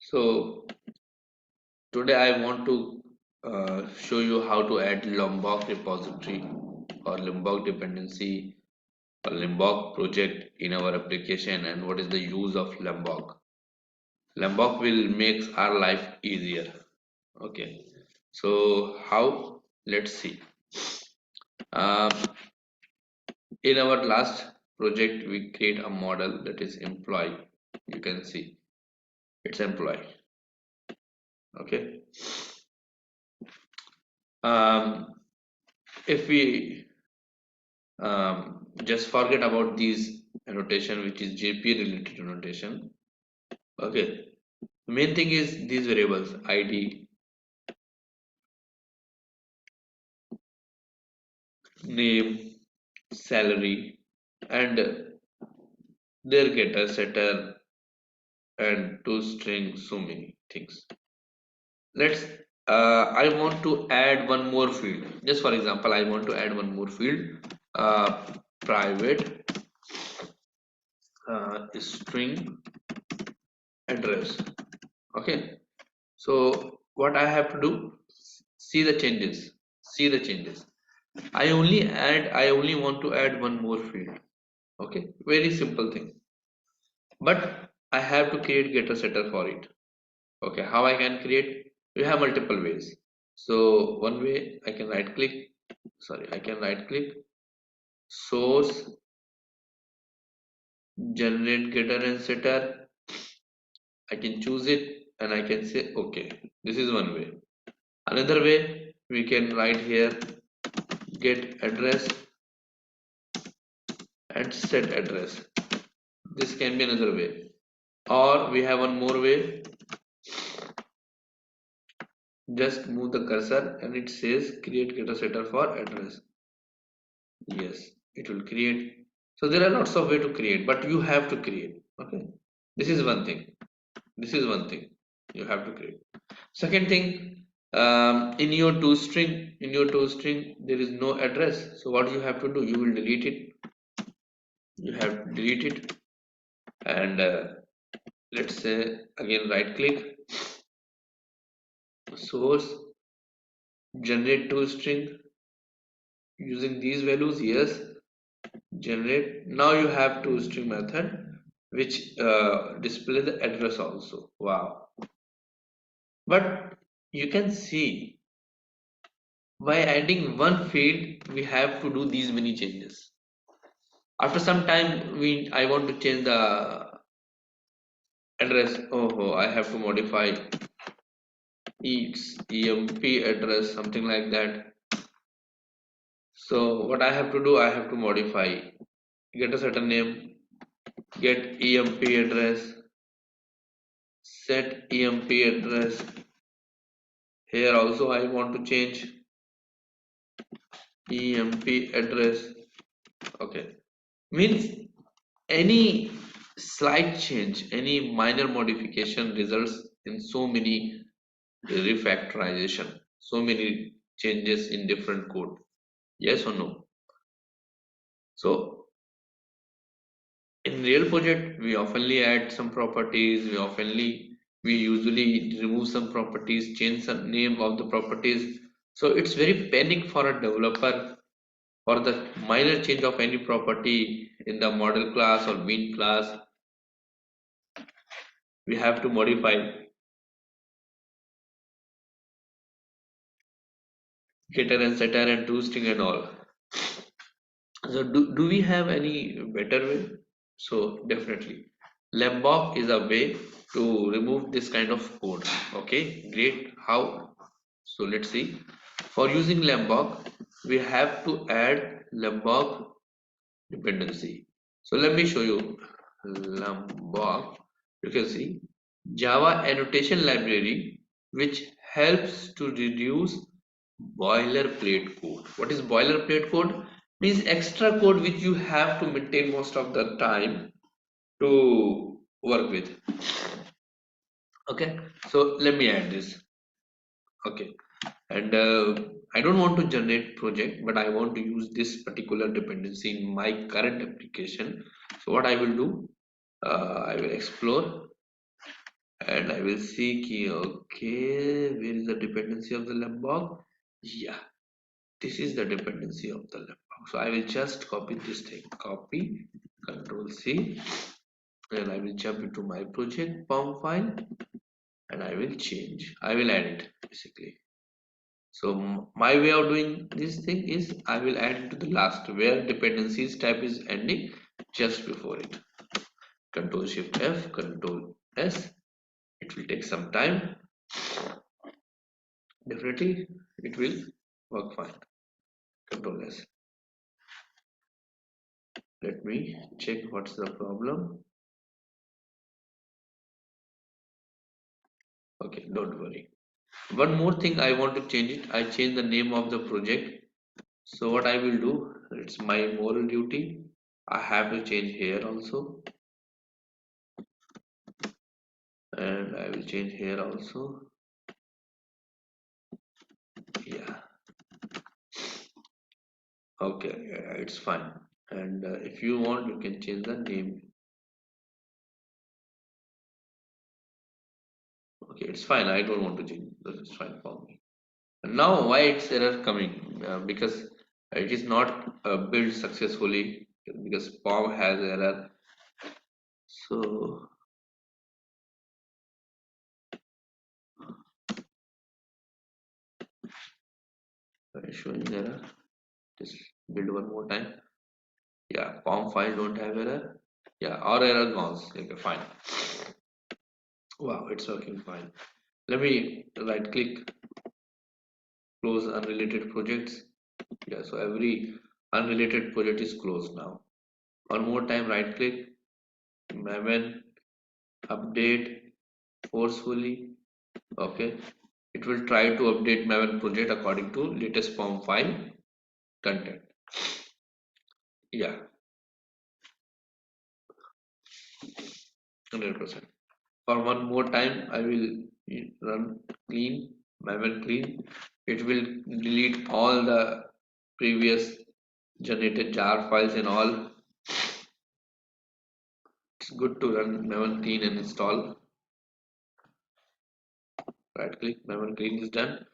So today I want to show you how to add Lombok repository or Lombok dependency or Lombok project in our application, and what is the use of Lombok. Lombok will make our life easier. Okay, so how? Let's see. Um, in our last project, we create a model that is employee. You can see it's employee. Okay. Um, if we just forget about these annotation, which is JP related annotation. Okay, the main thing is these variables ID, name, salary, and their getter, setter, and to string. So many things. Let's. I want to add one more field. Just for example, I want to add one more field. Private string address. Okay, so what I have to do, see the changes, see the changes. I only want to add one more field. Okay, very simple thing, but I have to create getter setter for it. Okay, how I can create? We have multiple ways. So one way I can right click, source, generate getter and setter. I can choose it and I can say okay. This is one way. Another way, we can write here get address and set address. This can be another way, or we have one more way. Just move the cursor and it says create getter setter for address. Yes, it will create. So there are lots of way to create, but you have to create. Okay, this is one thing, this is one thing you have to create. Second thing, in your toString there is no address. So what you have to do, you will delete it. You have to delete it, and let's say again right click, source, generate toString using these values. Yes, generate. Now you have toString method which display the address also. Wow, but you can see by adding one field we have to do these many changes. After some time I want to change the address. Oh, I have to modify its emp address, something like that. So what I have to do, I have to modify, get a certain name, get emp address, set emp address. Here also I want to change emp address. Okay, means any slight change, any minor modification results in so many refactorization, so many changes in different code. Yes or no? So in real project we oftenly add some properties, we usually remove some properties, change some name of the properties. So it's very panic for a developer for the minor change of any property in the model class or bean class. We have to modify getter and setter and toString and all. So do we have any better way? So definitely Lombok is a way to remove this kind of code. Okay, great. How? So let's see. For using Lombok, we have to add Lombok dependency. So let me show you Lombok. You can see Java annotation library which helps to reduce boilerplate code. What is boilerplate code? Means extra code which you have to maintain most of the time to work with. Okay, so let me add this. Okay, and I don't want to generate project, but I want to use this particular dependency in my current application. So what I will do, I will explore and I will see key. Okay, where is the dependency of the LabBox? Yeah, this is the dependency of the LabBox. So I will just copy this thing, copy, Control C, and I will jump into my project POM file, and I will change. I will add it basically. So my way of doing this thing is I will add to the last where dependencies tab is ending, just before it. Control Shift F, Control S. It will take some time. Definitely it will work fine. Control S. Let me check what's the problem. Okay, don't worry. One more thing, I want to change it. I change the name of the project. So what I will do, it's my moral duty. I have to change here also, and I will change here also. Yeah, okay, yeah, it's fine. And if you want, you can change the name. Okay, it's fine. I don't want to change. It's fine for me. Now, why it's error coming? Because it is not built successfully because POM has error. So showing error. Just build one more time. Yeah, POM file don't have error. Yeah, or error gone. Okay, fine. Wow, it's working fine. Let me right click, close unrelated projects. Yeah, so every unrelated project is closed now. One more time, right click, Maven, update forcefully. Okay, it will try to update Maven project according to latest POM file content. Yeah, 100%. For one more time, I will run clean, Maven clean. It will delete all the previous generated jar files and all. It's good to run Maven clean and install. Right click, Maven clean is done.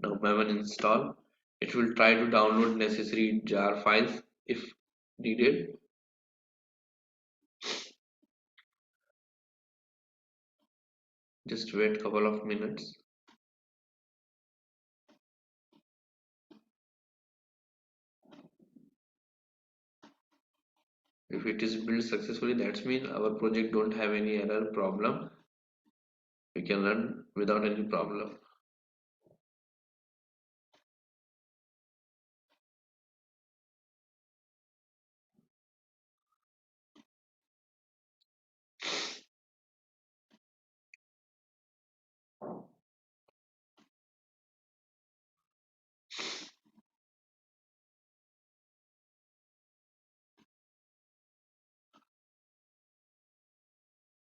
Now Maven install. It will try to download necessary jar files if needed. Just wait a couple of minutes. If it is built successfully, that means our project don't have any error problem. We can run without any problem.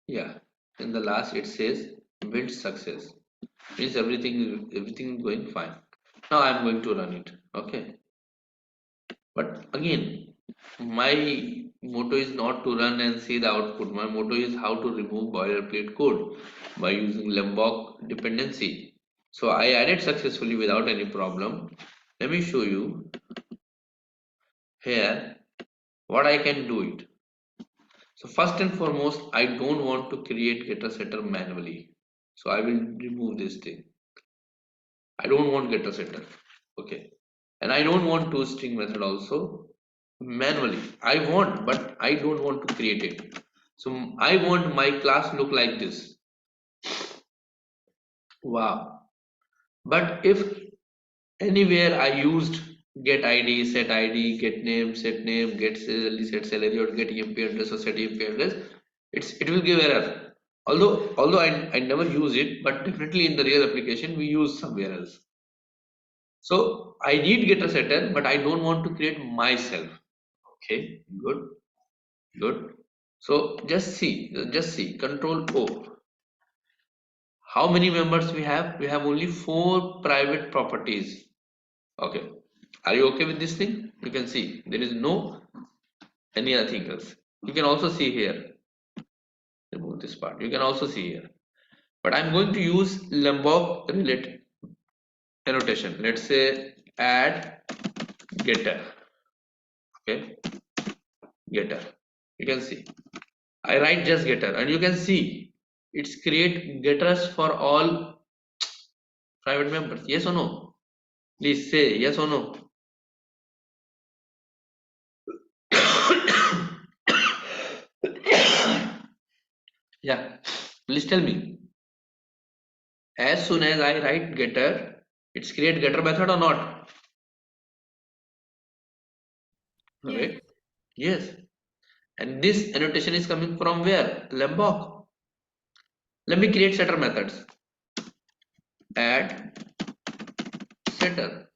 Yeah. In the last it says build success. Means everything is going fine. Now I'm going to run it. Okay. But again, my motto is not to run and see the output. My motto is how to remove boilerplate code by using Lombok dependency. So I added successfully without any problem. Let me show you here what I can do it. So first and foremost, I don't want to create getter setter manually. So I will remove this thing. I don't want getter setter. Okay. And I don't want toString method also manually. I want, but I don't want to create it. So I want my class look like this. Wow. But if anywhere I used get ID, set ID, get name, get salary, set salary, or get EMP address or set EMP address, it will give error. Although I never use it, but definitely in the real application we use somewhere else. So I need getter setter, but I don't want to create myself. Okay, good, good. So just see, Control O. How many members we have? We have only 4 private properties. Okay. Are you okay with this thing? You can see there is no any other thing else. You can also see here. Remove this part. You can also see here. but I'm going to use Lombok related annotation. Let's say add getter. Okay, getter. You can see I write just getter, and you can see it's create getters for all private members. Yes or no? Please say yes or no. Yeah, please tell me. As soon as I write getter, it's create getter method or not? Yes. Right? Yes. And this annotation is coming from where? Lombok. Let me create setter methods. Add setter.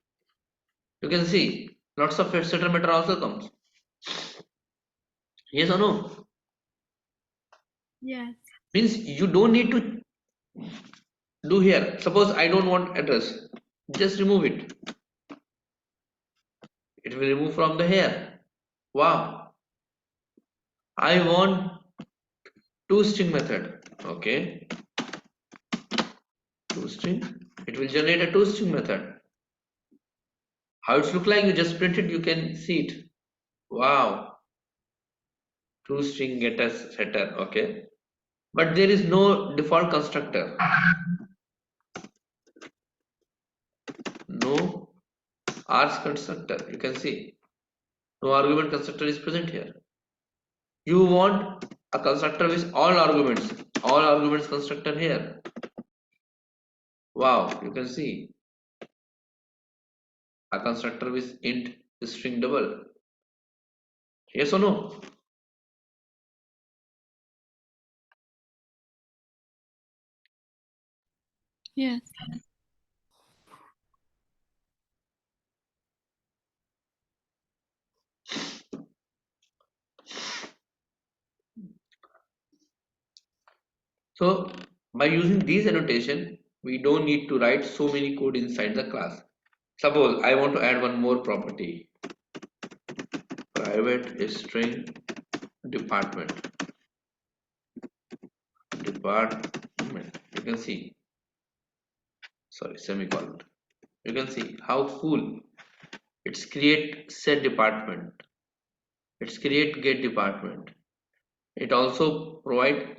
You can see lots of setter method also comes. Yes or no? Yes. Means you don't need to do here. Suppose I don't want address. Just remove it. It will remove from the here. Wow. I want toString method. Okay. ToString. It will generate a toString method. How it's look like? You just print it. You can see it. Wow. ToString getter setter. Okay. But there is no default constructor. No args constructor. You can see no argument constructor is present here. You want a constructor with all arguments constructor here. Wow, you can see a constructor with int string double. Yes or no? Yes. So by using these annotation, we don't need to write so many code inside the class. Suppose I want to add one more property. Private string department. Department. You can see. Sorry, semicolon. You can see how cool. It's create set department. It's create get department. It also provide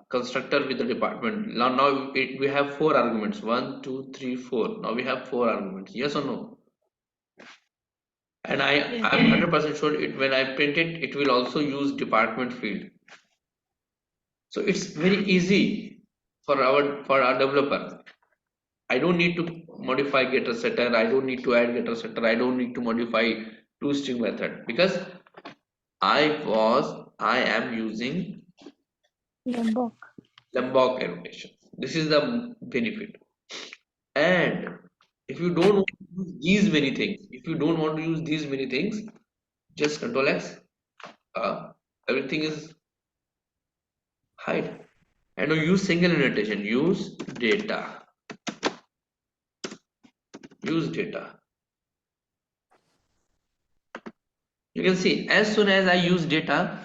constructor with the department. We have four arguments. 1, 2, 3, 4. Now we have four arguments. Yes or no? And Yes. I'm 100% sure it when I print it, it will also use department field. So it's very easy for our developer. I don't need to modify getter setter. I don't need to add getter setter. I don't need to modify toString method because I am using Lombok. Lombok annotation. This is the benefit. And if you don't want to use these many things, just Control X. Everything is hide. And now use single annotation. Use data. Use data. You can see as soon as I use data,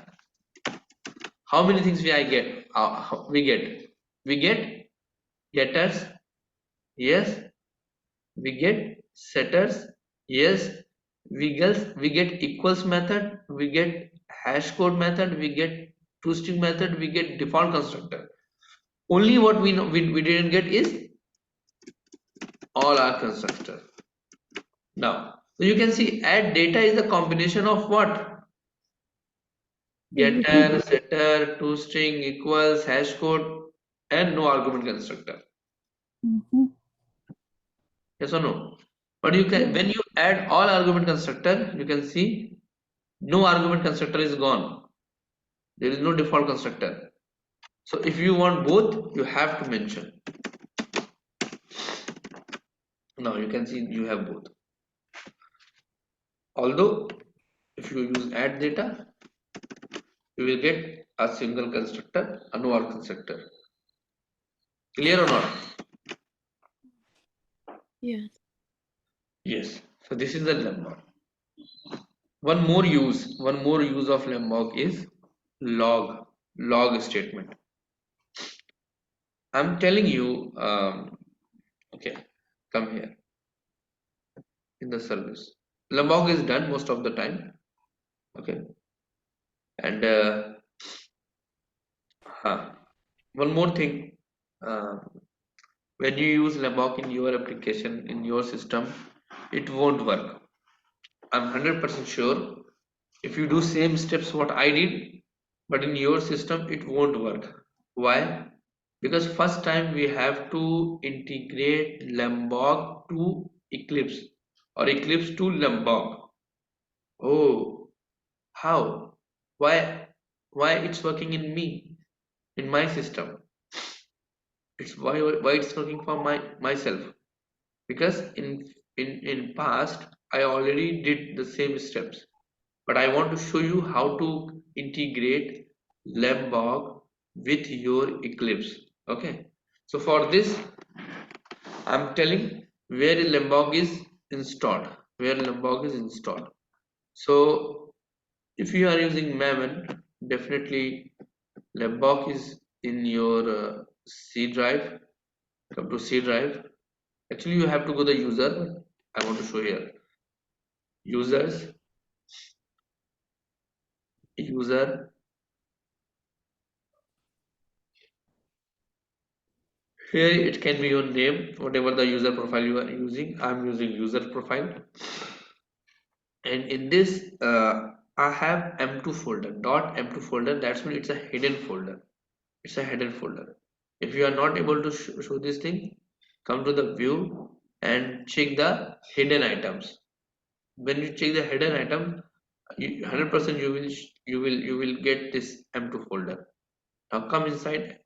how many things I get? We get getters. Yes. We get setters. Yes. We get equals method. We get hash code method. We get toString method. We get default constructor. Only what we know we didn't get is all our constructor. Now, so you can see add data is a combination of what? Everything. Getter, setter, toString, equals, hash code, and no argument constructor. Mm-hmm. Yes or no? But you can Yes. when you add all argument constructor, you can see no argument constructor is gone. There is no default constructor. So if you want both, you have to mention. Now you can see you have both. Although if you use add data, you will get a single constructor, a no arg constructor. Clear or not? Yes. Yes. So this is the lemma. One more use of Lombok is log statement. I'm telling you, okay, come here in the service. LabBox is done most of the time, okay, and one more thing, uh, when you use LabBox in your application in your system, it won't work. I'm 100% sure. If you do same steps what I did, but in your system it won't work. Why? Because first time we have to integrate LabBox to Eclipse or Eclipse to LabBox. Oh, how? Why? Why it's working in me, in my system? It's why it's working for myself? Because in past I already did the same steps, but I want to show you how to integrate LabBox with your Eclipse. Okay, so for this I'm telling where LabBox is installed. Where LabBox is installed. So if you are using Maven, definitely LabBox is in your C drive. Come to C drive. Actually, you have to go the user. I want to show here users, user. Here it can be your name, whatever the user profile you are using. I'm using user profile, and in this I have m2 folder. Dot m2 folder. That's mean it's a hidden folder. It's a hidden folder. If you are not able to show this thing, come to the view and check the hidden items. When you check the hidden item, 100% you will get this m2 folder. Now come inside,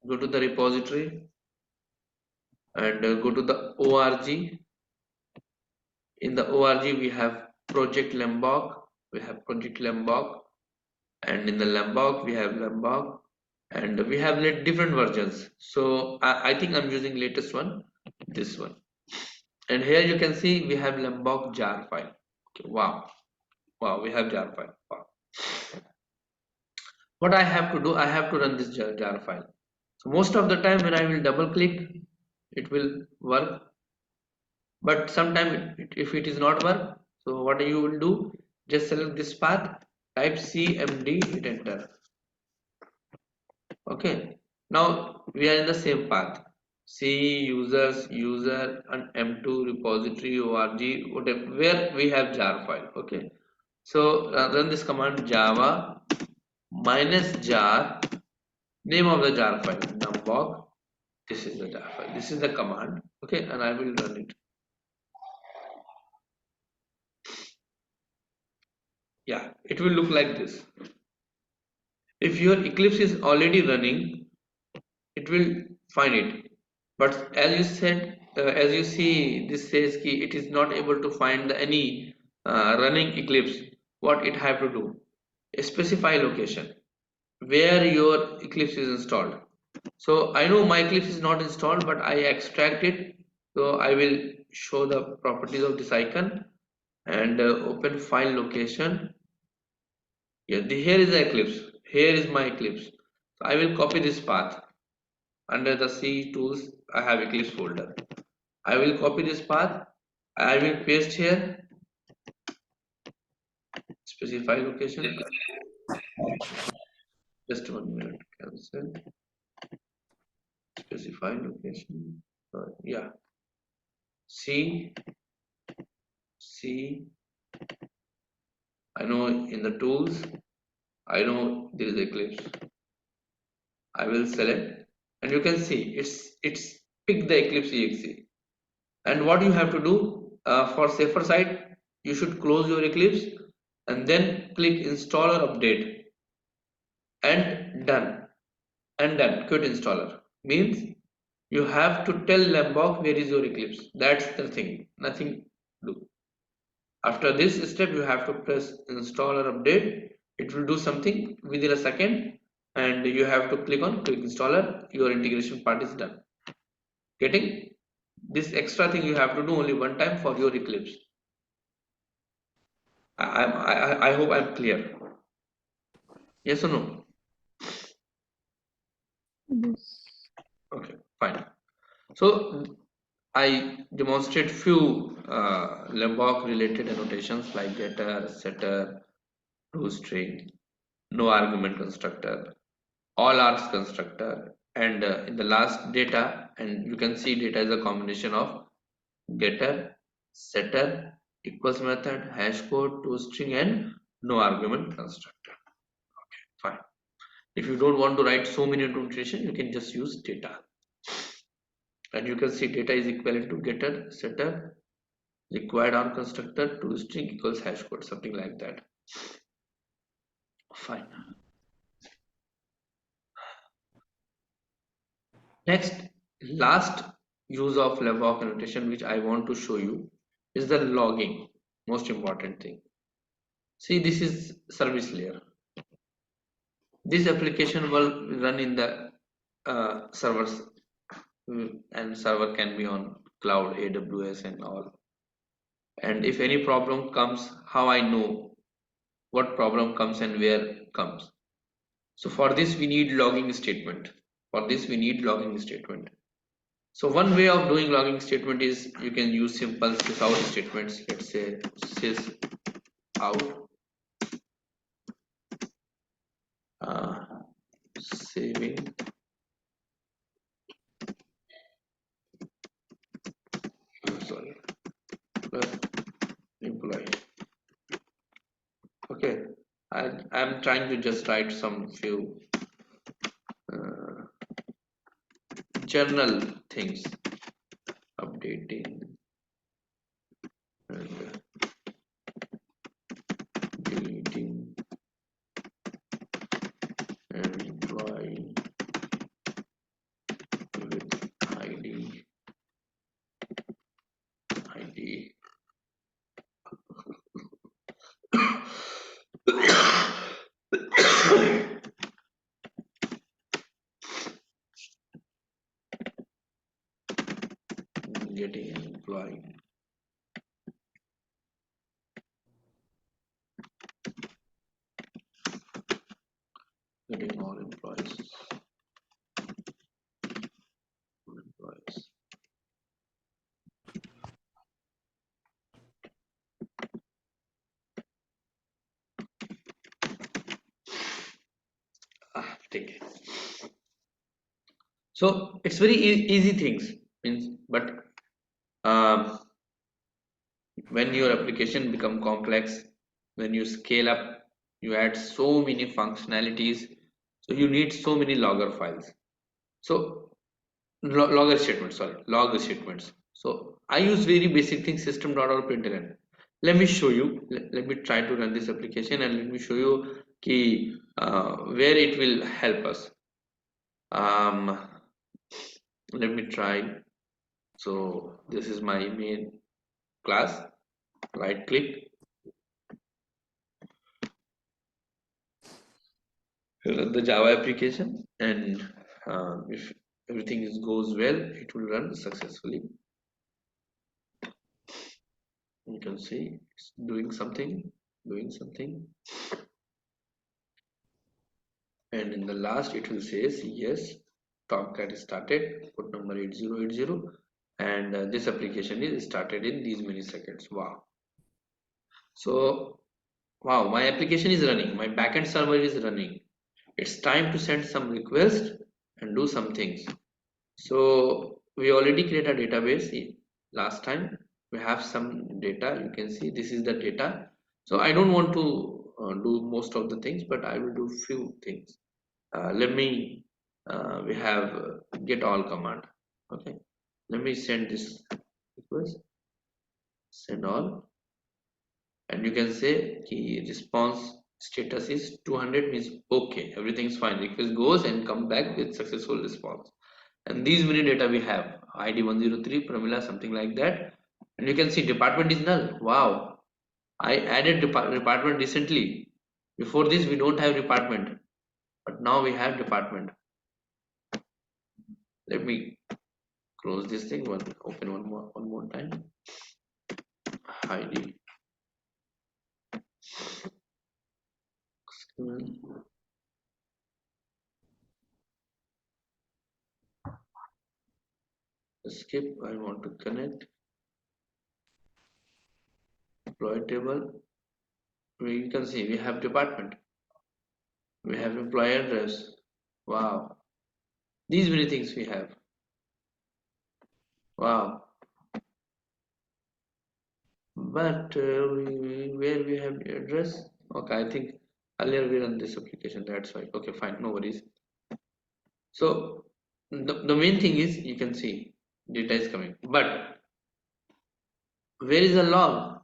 go to the repository and go to the org. In the org we have project LabBox, and in the LabBox we have LabBox, and we have different versions. So I think I'm using latest one, this one. And here you can see we have LabBox jar file. Okay, wow, we have jar file. Wow. What I have to do, I have to run this jar file. So most of the time when I will double click, it will work, but sometime if it is not work, so what you will do, just select this path, type cmd, hit enter. Okay, now we are in the same path, c users, user, and m2 repository, org, whatever, where we have jar file. Okay, so run this command, java minus jar, name of the jar file, numbog. This is the jar file, this is the command. Okay, and I will run it. Yeah, it will look like this. If your Eclipse is already running, it will find it. But as you said, as you see, this says ki it is not able to find any running Eclipse. What it have to do? Specify location where your Eclipse is installed. So I know my Eclipse is not installed, but I extract it. So I will show the properties of this icon and open file location. Yeah, here is the Eclipse. Here is my Eclipse. So I will copy this path. Under the C tools, I have Eclipse folder. I will copy this path. I will paste here. Specify location. Just 1 minute. Cancel. Specify location. Yeah. C. C. I know in the tools. I know there is Eclipse. I will select, and you can see it's pick the Eclipse exe. And what you have to do, for safer side, you should close your Eclipse and then click install or update, and done. Quit installer means you have to tell LabBox where is your Eclipse. That's the thing, nothing to do. After this step you have to press install or update. It will do something within a second, and you have to click on quick installer. Your integration part is done. Getting this extra thing you have to do only one time for your Eclipse. I hope I'm clear. Yes or no? Yes. Okay, fine. So I demonstrate few Lombok related annotations like getter, setter, toString, no argument constructor, all args constructor, and in the last data, and you can see data is a combination of getter, setter, equals method, hash code, toString, and no argument constructor. Fine. If you don't want to write so many notation, you can just use data. And you can see data is equivalent to getter, setter, required arg constructor, toString equals hash code, something like that. Fine. Next, last use of LabBox annotation which I want to show you is the logging, most important thing. See, this is service layer. This application will run in the servers, and server can be on cloud, AWS and all. And if any problem comes, how I know what problem comes and where comes? So for this we need logging statement. For this we need logging statement. So one way of doing logging statement is you can use simple sysout statements. Let's say sysout saving sorry plus employee. Okay, I'm trying to just write some few uh, journal things, updating and deleting and employee with ID getting an employee, getting all employees, employees. Take it. So it's very easy things means, but um, when your application become complex, when you scale up, you add so many functionalities, so you need so many logger files. So logger statements, sorry, logger statements. So I use very basic things, system.out.println. Let me show you. Let me try to run this application and let me show you key where it will help us. Let me try. So this is my main class. Right click, run the Java application, and if everything goes well, it will run successfully. You can see it's doing something, and in the last it will say yes, Tomcat is started, port number 8080, and this application is started in these milliseconds. Wow! So wow, my application is running, my backend server is running. It's time to send some request and do some things. So we already create a database last time. We have some data. You can see this is the data. So I don't want to do most of the things, but I will do few things. Let me. We have get all command. Okay. Let me send this request. Send all, and you can say key response status is 200 means okay, everything is fine. Request goes and come back with successful response. And these many data we have id 103 Pramila, something like that, and you can see department is null. Wow, I added department recently. Before this we don't have department, but now we have department. Let me close this thing, open one more time. id skip. I want to connect. Employee table. You can see we have department. We have employee address. Wow. These many things we have. Wow. But where we have the address? Okay, I think earlier we run this application. That's why. Okay, fine. No worries. So the main thing is you can see data is coming. But where is the log?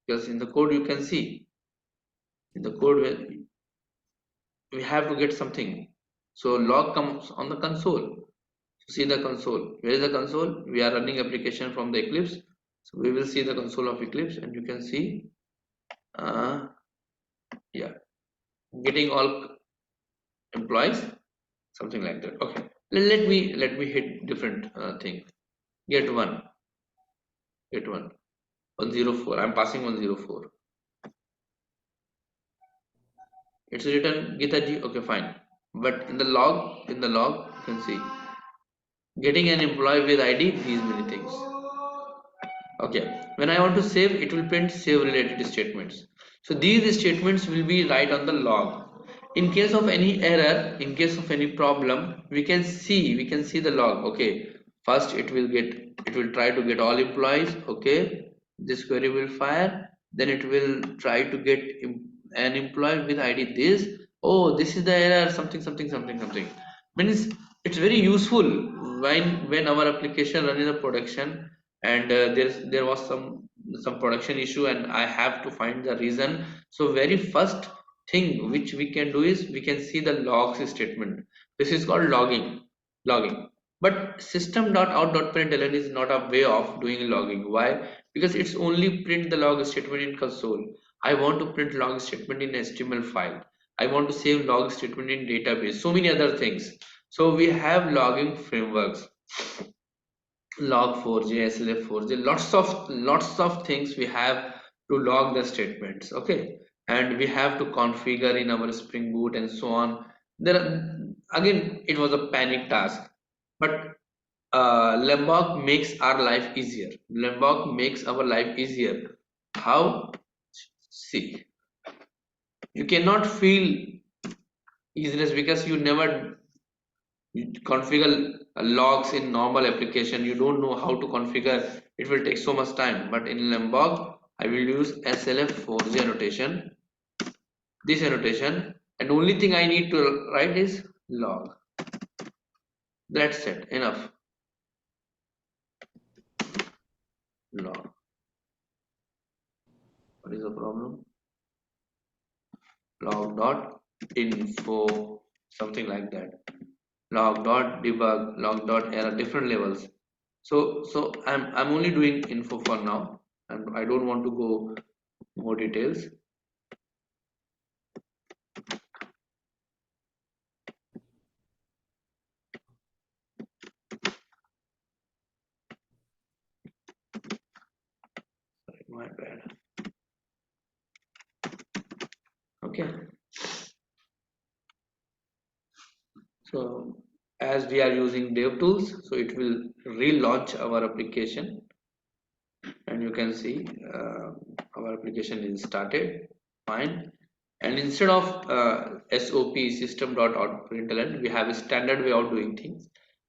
Because in the code you can see in the code where we have to get something. So log comes on the console. See the console. Where is the console? We are running application from the Eclipse. So we will see the console of Eclipse, and you can see, yeah, getting all employees, something like that. Okay. Let me hit different thing. Get one. Get one. 104. I'm passing 104. It's written Gitaji. Okay, fine. But in the log, you can see getting an employee with ID. These many things. Okay, when I want to save, it will print save related statements. So these statements will be right on the log. In case of any error, in case of any problem, we can see the log. Okay, first it will try to get all employees. Okay, this query will fire, then it will try to get an employee with ID this. Oh, this is the error, something something something something. Means it's very useful when our application run in a production, and there was some production issue and I have to find the reason. So very first thing which we can do is we can see the logs statement. This is called logging. But system.out.println is not a way of doing logging. Why? Because it's only print the log statement in console. I want to print log statement in HTML file. I want to save log statement in database. So many other things. So we have logging frameworks, log4j, slf4j, lots of things we have to log the statements. Okay, and we have to configure in our spring boot and so on. There are, again, it was a panic task, but LabBox makes our life easier. LabBox makes our life easier. How? See, you cannot feel easiness because you never configure logs in normal application. You don't know how to configure. It will take so much time, but in Lombok I will use slf4j annotation, this annotation, and only thing I need to write is log. That's it, enough. Log. What is the problem? Log dot info, something like that. Log dot debug, log dot error, different levels. So I'm only doing info for now, and I don't want to go more details. My bad. Okay, so as we are using DevTools, so it will relaunch our application, and you can see our application is started fine. And instead of SOP system.out.println, we have a standard way of doing things.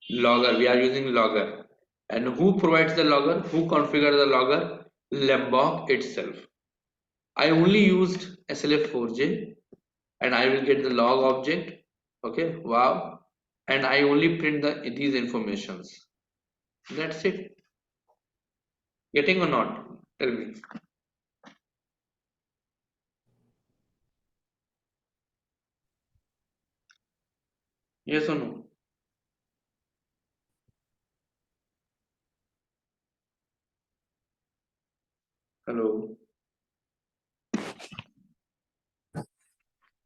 Logger, we are using logger. And who provides the logger? Who configures the logger? Lombok itself. I only used slf4j, and I will get the log object. Okay, wow. And I only print these informations. That's it. Getting or not? Tell me. Yes or no? Hello.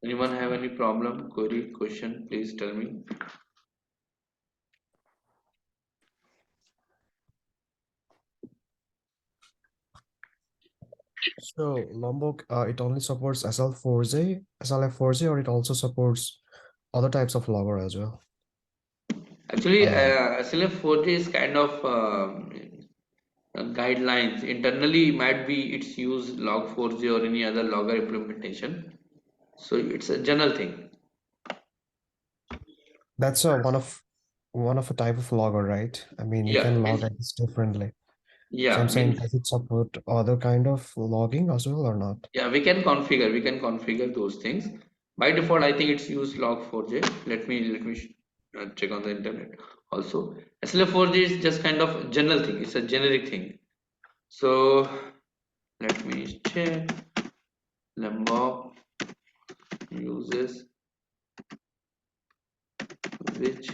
Anyone have any problem, query, question? Please tell me. So Lombok, it only supports SL4J, SLF4J, or it also supports other types of logger as well? Actually, Uh, SLF4J is kind of guidelines. Internally, might be it's use log4j or any other logger implementation. So it's a general thing. that's one of a type of logger, right? I mean, you Yeah, can log it's, it differently. So yeah, I'm saying, means does it support other kind of logging as well or not? yeah, we can configure those things. By default, I think it's use log4j. Let me check on the internet. Also, SLF4j is just kind of general thing. It's a generic thing. So let me check. Lombok uses which,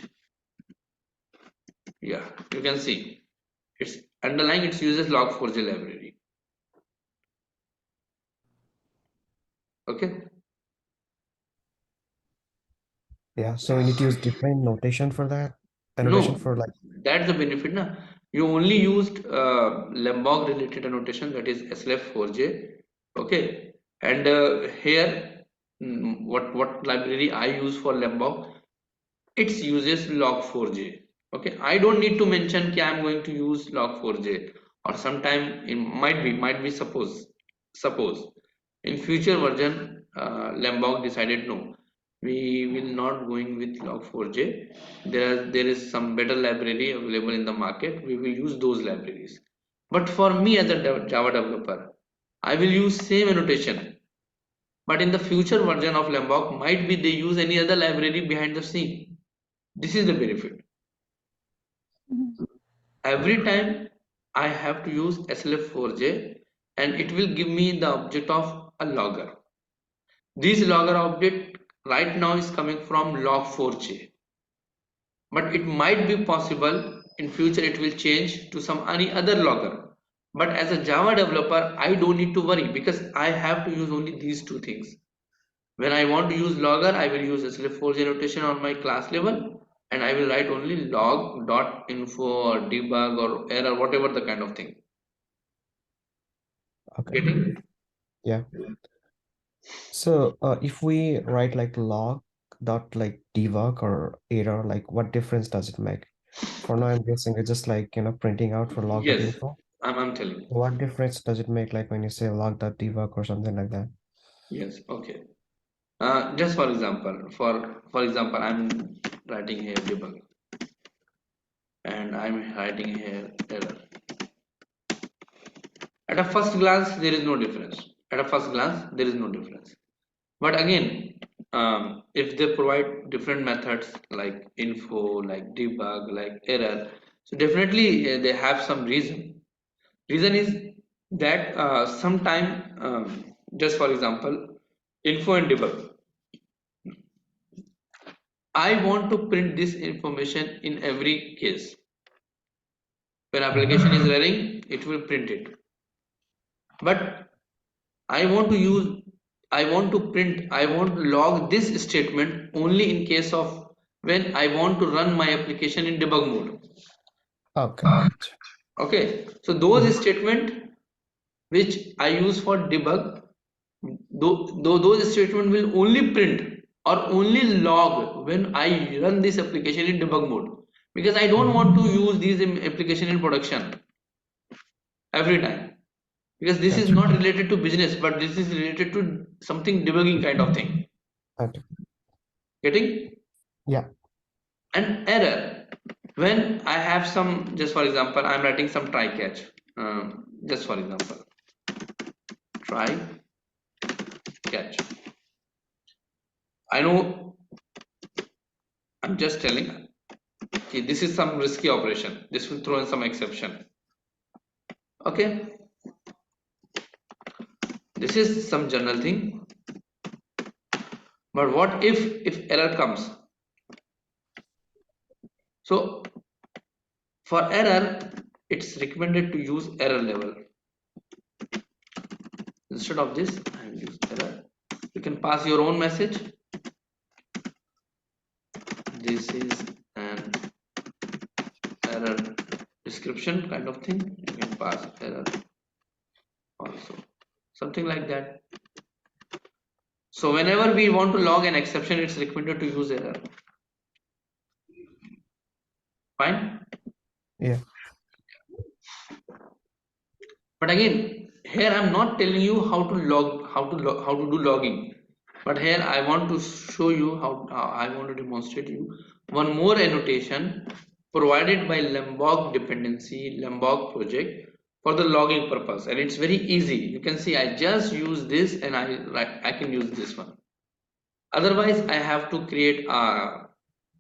yeah, you can see it's underlying, it uses log4j library. Okay. Yeah, so we need to use different notation for that. Annotation No, for like, that's the benefit. Na? You only used Lombok related annotation, that is SLF4j. Okay. And here, what library I use for Lombok? It uses log4j. Okay, I don't need to mention कि I'm going to use log4j, or sometime it might be suppose in future version Lombok decided no, we will not going with log4j. There is some better library available in the market. We will use those libraries. But for me as a Java developer, I will use same annotation. But in the future version of Lombok, might be they use any other library behind the scene. This is the benefit. Mhm. Every time I have to use SLF4j and it will give me the object of a logger. This logger object right now is coming from log4j, but it might be possible in future it will change to some any other logger. But as a Java developer, I don't need to worry because I have to use only these two things. When I want to use logger, I will use SLF4j notation on my class level, and I will write only log.info or debug or error, whatever the kind of thing. okay, Getting? yeah. So if we write like log dot like debug or error, like what difference does it make? For now, I'm guessing it's just like, printing out for log dot Yes, info. I'm telling you. What difference does it make like when you say log dot debug or something like that? Yes, okay. Just for example, I'm writing here debug and I'm writing here error. At a first glance, there is no difference. At a first glance, there is no difference. But again, if they provide different methods like info, like debug, like error, so definitely they have some reason. Reason is that sometime, just for example, info and debug, I want to print this information in every case. When Hmm. application is running, it will print it. But I want to use, I want to log this statement only in case of when I want to run my application in debug mode. Okay, gotcha. Okay, so Mhm. those statement which I use for debug, those statement will only print or only log when I run this application in debug mode, because I don't Mhm. want to use these application in production every time, because this is Gotcha. not related to business, but this is related to something debugging kind of thing. Okay. Getting? Yeah. An error when I have some, just for example, I'm writing some try catch, just for example, try catch. I know, I'm just telling, okay, this is some risky operation, this will throw in some exception. Okay, this is some general thing. But what if error comes? So for error, it's recommended to use error level. Instead of this, I will use error. You can pass your own message. This is an error description kind of thing. You can pass error also, something like that. So whenever we want to log an exception, it's recommended to use error. Fine. Yeah. But again, here I'm not telling you how to do logging. But here I want to show you how I want to demonstrate you one more annotation provided by Lombok dependency, Lombok project for the logging purpose, and it's very easy. You can see I just use this, and I can use this one. Otherwise, I have to create a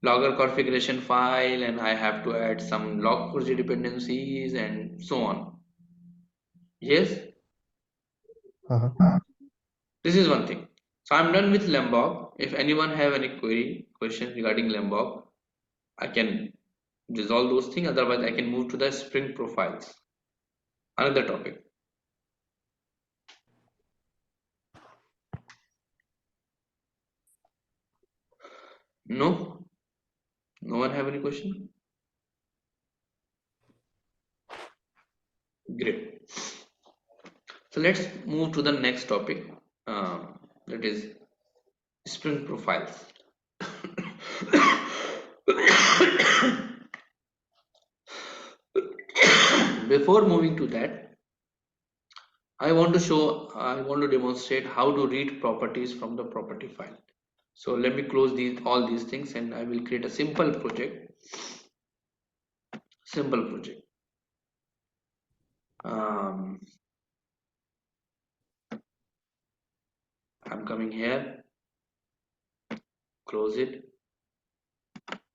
logger configuration file, and I have to add some log4j dependencies and so on. Yes. Uh-huh. This is one thing. So I'm done with Lombok. If anyone have any question regarding Lombok, I can resolve those things. Otherwise, I can move to the Spring profiles. Another topic. No? No one have any question? Great. So let's move to the next topic. That is Spring profiles. Before moving to that, I want to demonstrate how to read properties from the property file. So let me close all these things, and I will create a simple project. Um, I'm coming here, close it.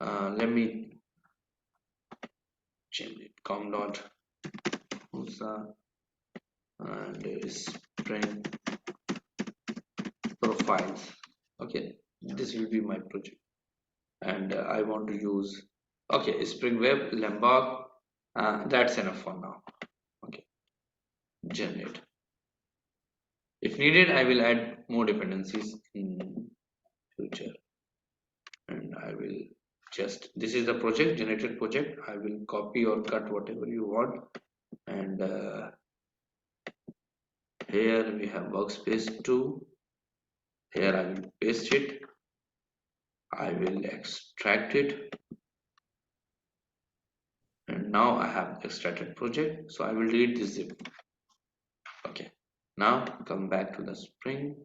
Let me change it. Com dot usa and spring profiles. Okay, this will be my project, and I want to use Spring Web Lombok. That's enough for now. Okay, generate. If needed, I will add more dependencies in future, and I will just, this is the project, generated project. I will copy or cut whatever you want, and here we have workspace 2. Here I will paste it. I will extract it, and now I have extracted project. So I will delete this zip. Okay, now come back to the Spring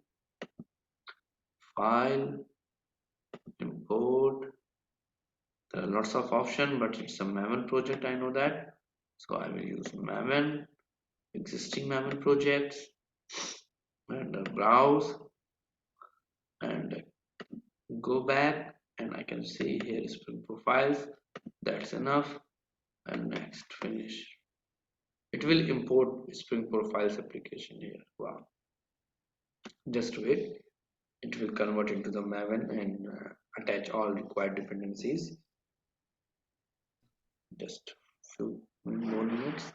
file, import. There are lots of options, but it's a Maven project, I know that. So I will use Maven, existing Maven projects, and browse and go back, and I can see here Spring profiles. That's enough, and next, finish. It will import Spring profiles application here. Wow, just wait, it will convert into the Maven and attach all required dependencies. Just few more minutes.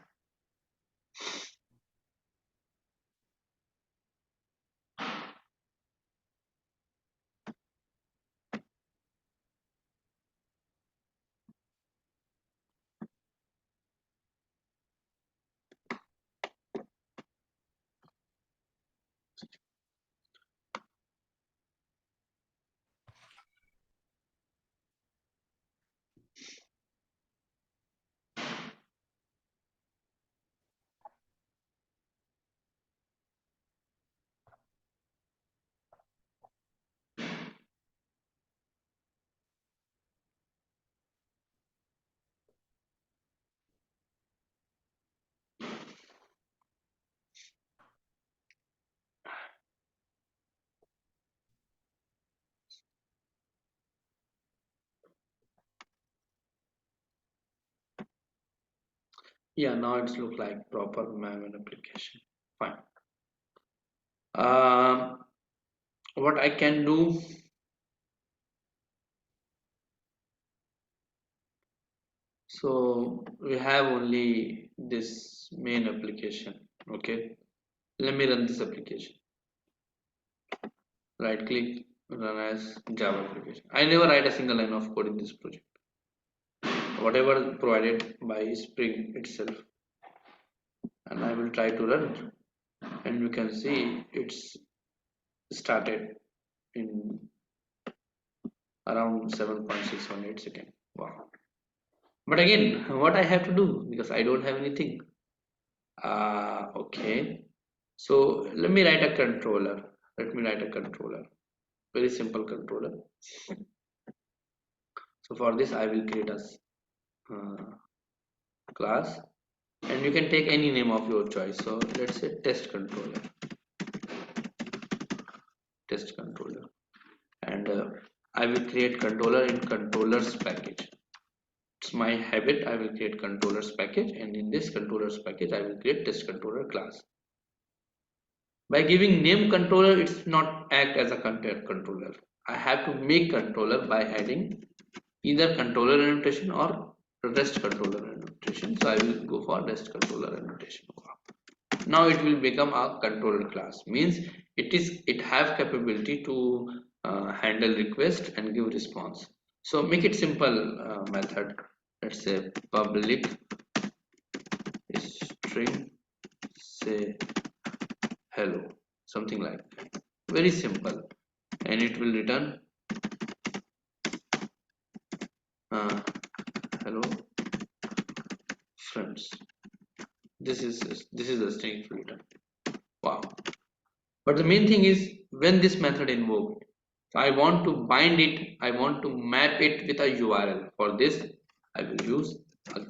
Yeah, now it's look like proper Maven application. Fine. What I can do, so we have only this main application. Okay, let me run this application. Right click, run as Java application. I never write a single line of code in this project. Whatever provided by Spring itself, and I will try to run, and you can see it's started in around 7.618 seconds. Wow. But again, what I have to do, because I don't have anything. Okay, so let me write a controller. Very simple controller. So for this I will create a class, and you can take any name of your choice. So let's say test controller, and I will create controller in controllers package. It's my habit. I will create controllers package, and in this controllers package I will create test controller class. By giving name controller, it's not act as a controller. I have to make controller by adding either controller annotation or rest controller annotation. So I will go for rest controller annotation. Now it will become a controller class. Means it have capability to handle request and give response. So make it simple method. Let's say public string say hello, something like that. Very simple, and it will return hello friends. This is the string it will return. Wow. But the main thing is when this method invoked, so I want to bind it, I want to map it with a URL. For this I will use a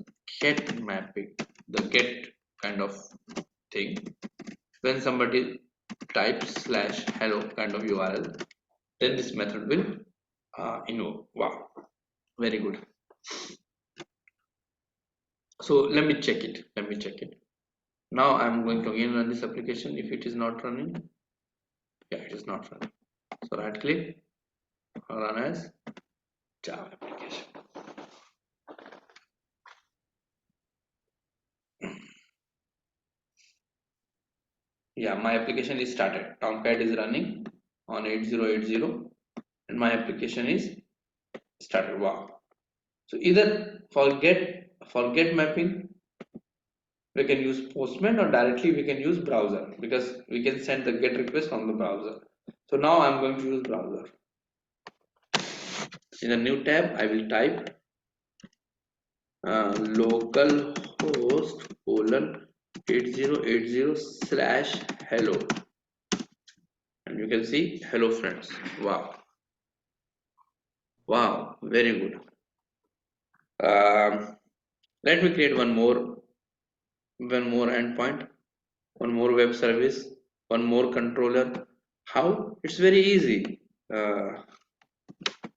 get mapping, the get kind of thing. When somebody types slash hello kind of URL, then this method will invoke. Wow, very good. So let me check it. Now I'm going to again run this application. If it is not running, yeah, it is not running. So right click, run as Java application. Yeah, my application is started. Tomcat is running on 8080 and my application is started. Wow. So either for get mapping we can use Postman, or directly we can use browser, because we can send the get request from the browser. So now I'm going to use browser. In a new tab I will type localhost :8080/hello, and you can see hello friends. Wow, very good. Let me create one more endpoint, one more web service, one more controller. How? It's very easy.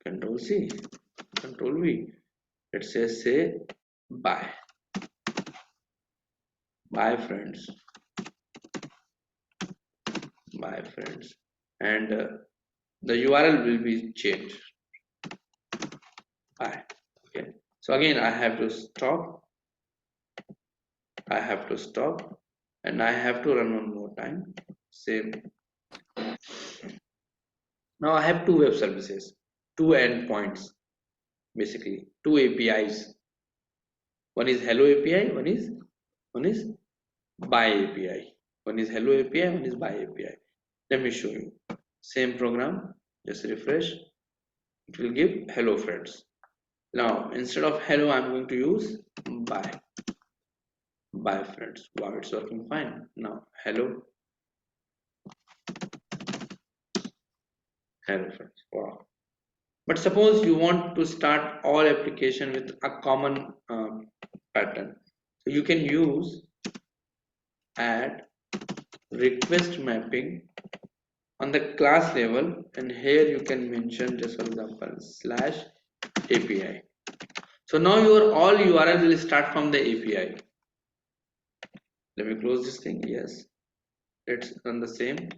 Control C, Control V. Let's say bye friends, and the URL will be changed. Bye. Okay. So again I have to stop. And I have to run one more time. Same. Now I have two web services, two endpoints, basically two APIs. One is hello API, one is bye API. One is hello API, one is bye API. Let me show you. Same program, just refresh. It will give hello friends. Now instead of hello I'm going to use bye friends. Wow, it's working fine. Now hello friends. Wow. But suppose you want to start all application with a common pattern, so you can use add request mapping on the class level, and here you can mention, just for example, /API. So now your all URL will start from the API. Let me close this thing. Yes, let's run the same.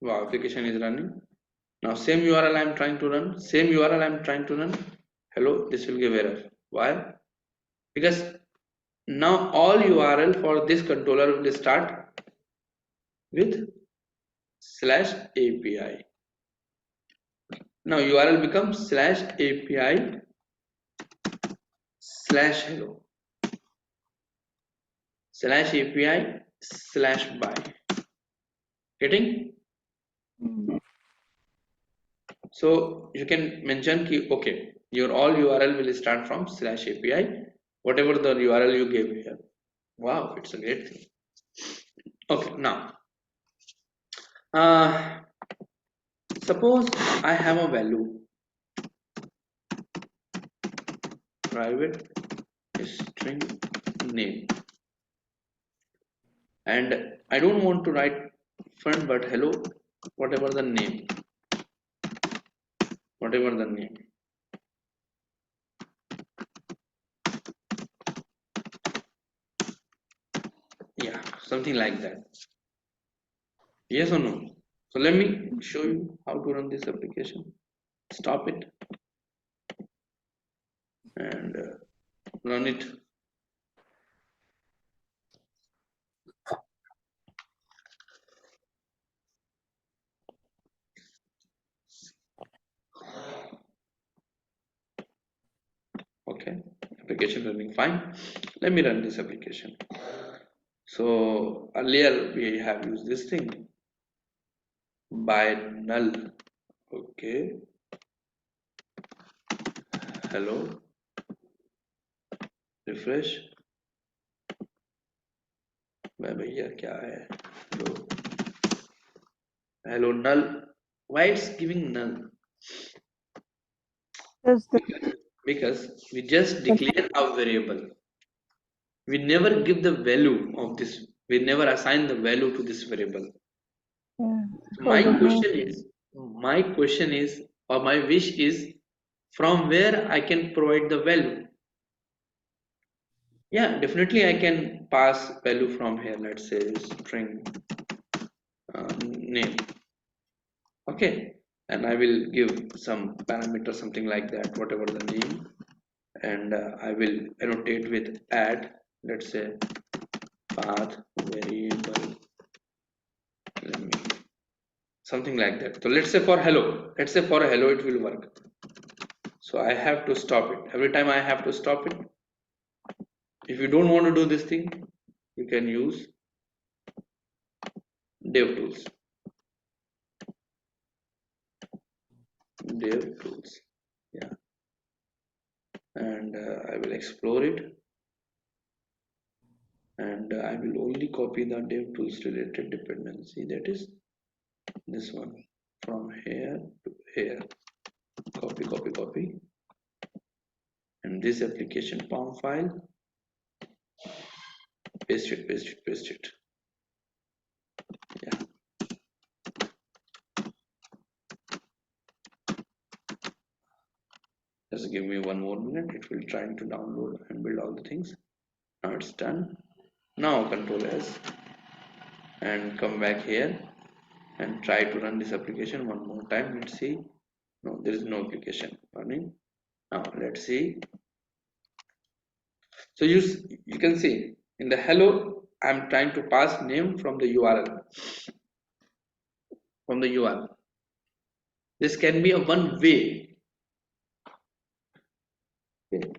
Wow, application is running. Now same URL I'm trying to run. Hello, this will give error. Why? Because now all URL for this controller will start with /API. Now URL becomes /API/hello, /API/bye. Getting? Mm. So you can mention ki, okay, your all URL will start from /API, whatever the URL you gave here. Wow, it's a great thing. Okay, now suppose I have a value private string name, and I don't want to write front but hello, whatever the name, yeah, something like that. Yes or no? So let me show you how to run this application. Stop it and run it. Okay, application running fine. Let me run this application. So earlier we have used this thing by null. Okay, hello, refresh. मैं भैया क्या है? Hello null. Why it's giving null? Does the Because we just declare a variable. We never give the value of this. We never assign the value to this variable. yeah, So for the name? my question is, or my wish is, from where I can provide the value. Yeah, definitely I can pass value from here. Let's say string name. Okay, and I will give some parameter, something like that, whatever the name, and I will annotate with add. Let's say path variable. Let me, something like that. So let's say for hello. Let's say for hello it will work. So I have to stop it. Every time I have to stop it. If you don't want to do this thing, you can use dev tools. Yeah, and I will explore it, and I will only copy the dev tools related dependency, that is this one, from here to here. Copy, and this application POM file, paste it. Yeah, just give me one more minute. It will try to download and build all the things. Now it's done. Now Control S and come back here and try to run this application one more time. Let's see. No, there is no application running. Now let's see. So you can see in the hello, I'm trying to pass name from the URL. This can be a one way. Okay.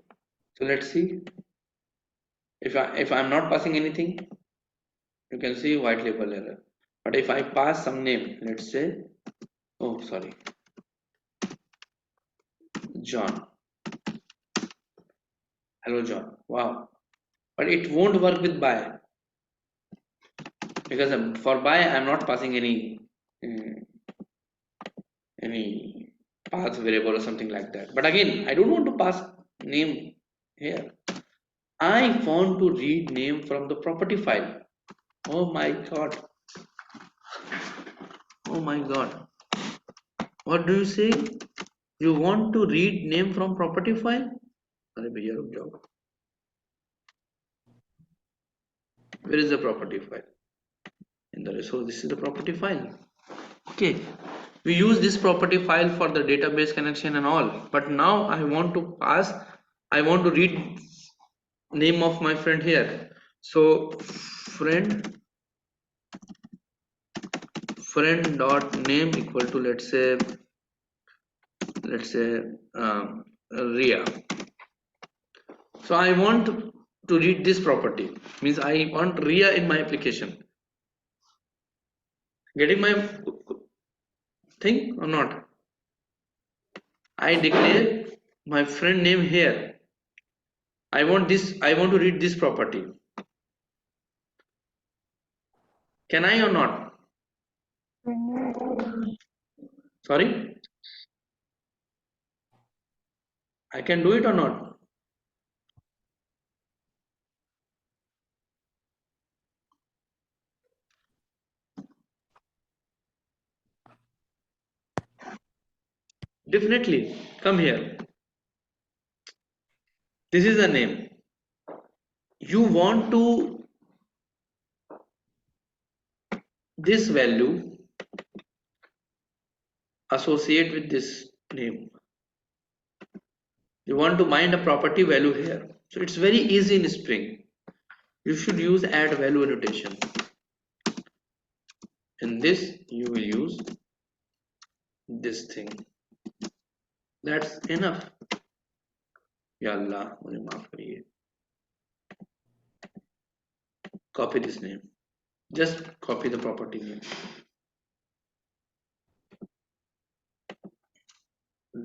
So let's see. If I'm not passing anything, you can see white label error. But if I pass some name, let's say, oh sorry, John. Hello John. Wow. But it won't work with by, because for by I'm not passing any path variable or something like that. But again, I don't want to pass name here. I want to read name from the property file. Oh my god. Oh my god. What do you say? You want to read name from property file? Where is the property file? In the resource, this is the property file. Okay, we use this property file for the database connection and all, but now I want to read name of my friend here. So friend dot name equal to, let's say Ria. So I want to read this property, means I want Ria in my application. Getting my thing or not? I declare my friend name here. I want to read this property. Can I or not? Can you? Sorry? I can do it or not? Definitely. Come here. This is the name. You want to this value associate with this name. You want to bind a property value here. So it's very easy in Spring. You should use add value annotation. In this, you will use this thing. That's enough. Ya Allah, mujhe maaf kariye. Copy this name. Just copy the property name.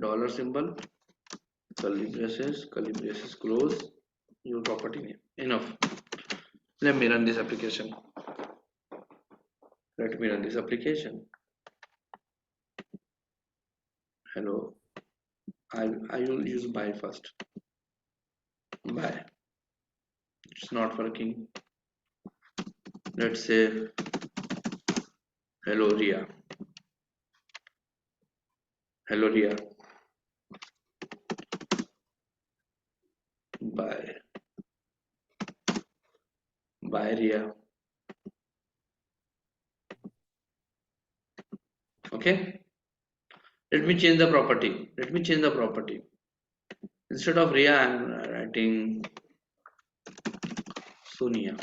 Dollar symbol, curly braces close, your property name. Enough. Let me run this application. Hello. I will use by first. By. It's not working. Let's say hello Ria. Hello Ria. By. By Ria. Okay. Let me change the property. Instead of Ria, I'm writing Sonia.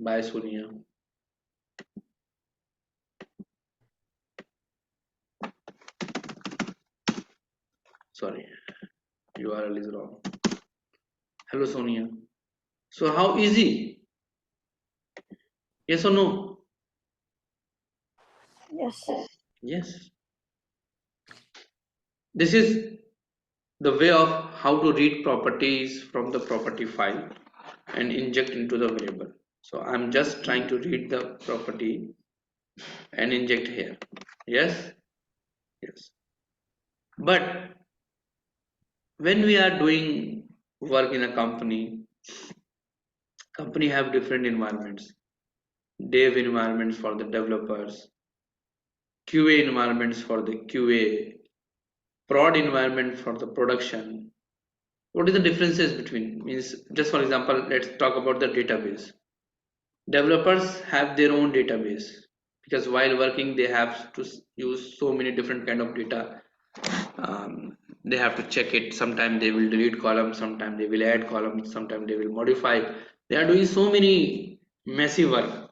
By Sonia. Sorry, URL is wrong. Hello Sonia. So how easy? Yes or no? Yes. Yes. This is the way of how to read properties from the property file and inject into the variable. So I'm just trying to read the property and inject here. Yes. But when we are doing work in a company have different environments. Dev environments for the developers, QA environments for the QA, prod environment for the production. What is the differences between? Means, just for example, let's talk about the database. Developers have their own database because while working they have to use so many different kind of data. They have to check it. Sometimes they will delete columns, sometimes they will add columns, sometimes they will modify. They are doing so many messy work.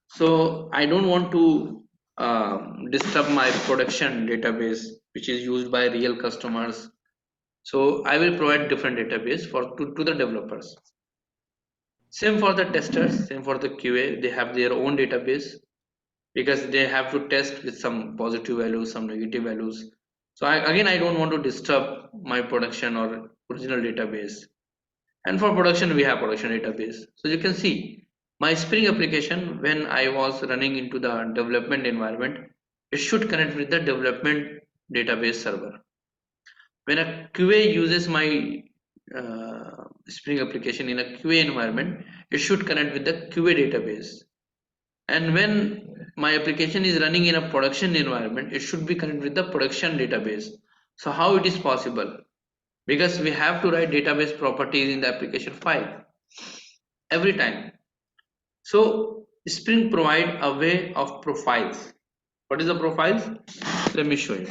So I don't want to disturb my production database, which is used by real customers. So I will provide different database to the developers. Same for the testers, same for the QA. They have their own database because they have to test with some positive values, some negative values. So again, I don't want to disturb my production or original database. And for production, we have production database. So you can see my Spring application, when I was running into the development environment, it should connect with the development database server. When a QA uses my Spring application in a QA environment, it should connect with the QA database. And when my application is running in a production environment, it should be connected with the production database. So how it is possible? Because we have to write database properties in the application file every time. So Spring provide a way of profiles. What is the profiles? Let me show you.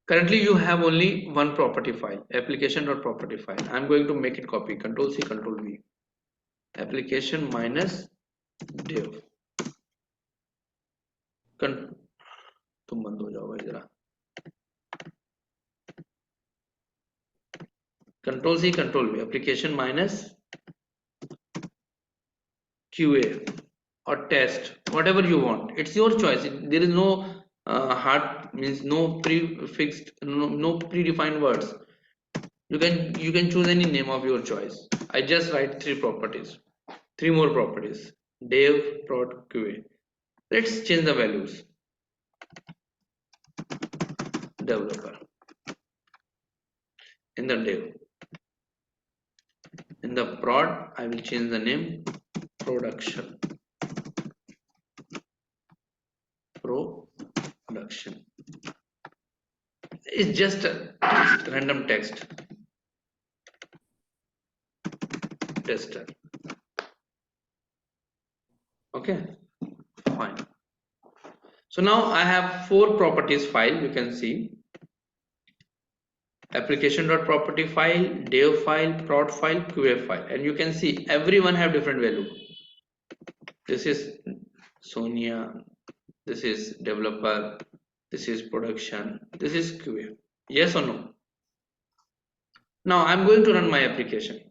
Currently you have only one property file, application.property file. I'm going to make it copy, Control C, Control V. Application minus div. तुम बंद हो जाओ भाई जरा. Control C, Control V. Application minus QA or test, whatever you want. It's your choice. There is no hard, means no prefixed, no predefined words. You can choose any name of your choice. I just write three more properties: dev, prod, QA. Let's change the values. Developer in the dev. In the prod, I will change the name production. Production. It's just a random text. Tester. Okay, fine. So now I have 4 properties file. You can see application.property file, dev file, prod file, QA file, and you can see everyone have different value. This is Sonia, this is developer, this is production, this is QA. Yes or no? Now I'm going to run my application.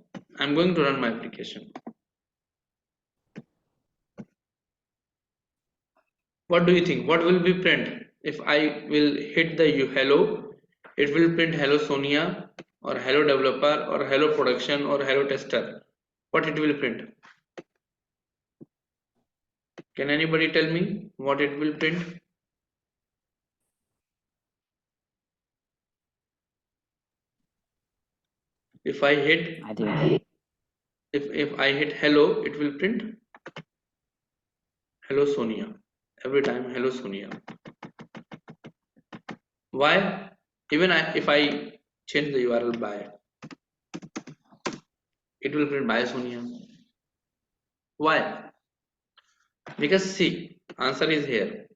What do you think? What will be print? If I will hit the hello, it will print hello Sonia, or hello developer, or hello production, or hello tester. What it will print? Can anybody tell me what it will print? If I hit, I think if I hit hello, it will print hello Sonia. Every time hello Sonia. Why? Even if I change the URL by, it will print by Sonia. Why? Because see, answer is here.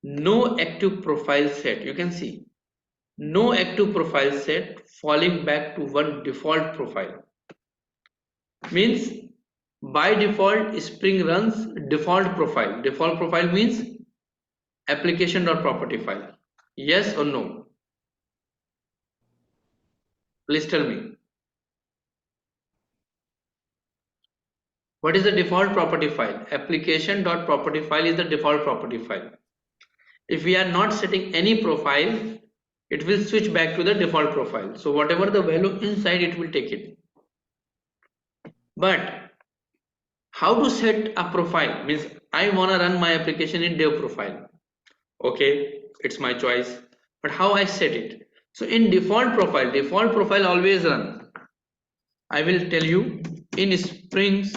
No active profile set. You can see no active profile set falling back to one default profile. Means by default Spring runs default profile. Default profile means application.property file. Yes or no? Please tell me. What is the default property file? Application.property file is the default property file. If we are not setting any profile, it will switch back to the default profile. So whatever the value inside, it will take it. But how to set a profile? Means I want to run my application in dev profile. Okay, it's my choice. But how I set it? So in default profile always run. I will tell you, in Springs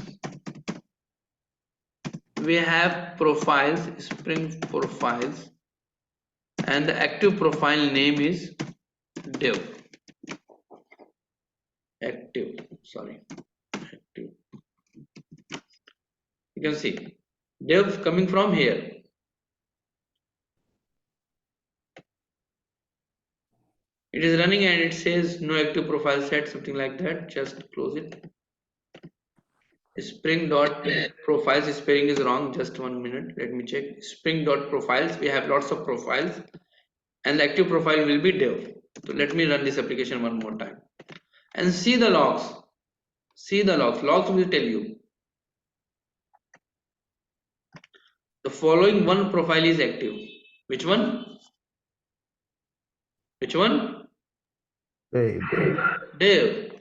we have profiles, Spring profiles, and the active profile name is dev. Active. You can see dev coming from here. It is running and it says no active profile set, something like that. Just close it. Spring dot profiles spelling is wrong. Just 1 minute. Let me check. Spring dot profiles. We have lots of profiles, and the active profile will be dev. So let me run this application one more time and see the logs. Logs will tell you the following one profile is active. Which one? Dev.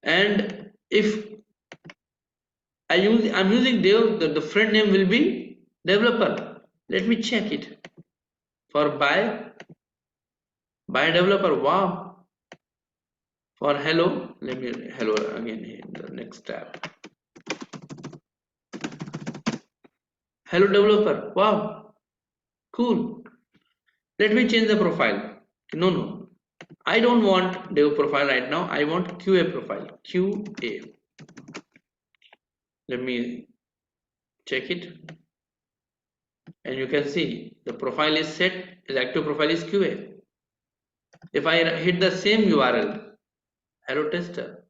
And if I'm using dev, the friend name will be developer. Let me check it. For by developer. Wow. For hello, let me hello again in the next tab. Hello developer. Wow. Cool. Let me change the profile. No. I don't want dev profile right now. I want QA profile. QA. Let me check it. And you can see the profile is set. The active profile is QA. If I hit the same URL, hello tester,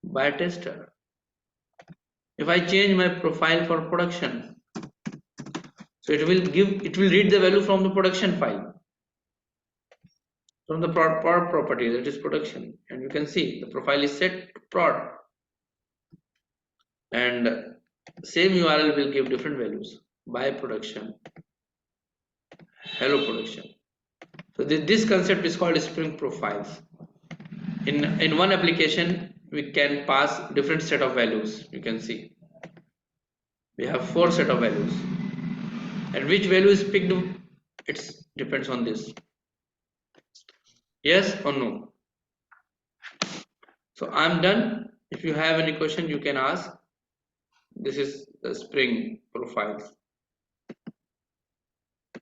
by tester. If I change my profile for production, so it will read the value from the production file, from the prod property, that is production, and you can see the profile is set to prod. and same URL will give different values. Buy production, hello production. So this concept is called Spring profiles. In one application, we can pass different set of values. You can see we have 4 set of values, and which value is picked, it depends on this. Yes or no? So I'm done. If you have any question, you can ask. This is the Spring profiles.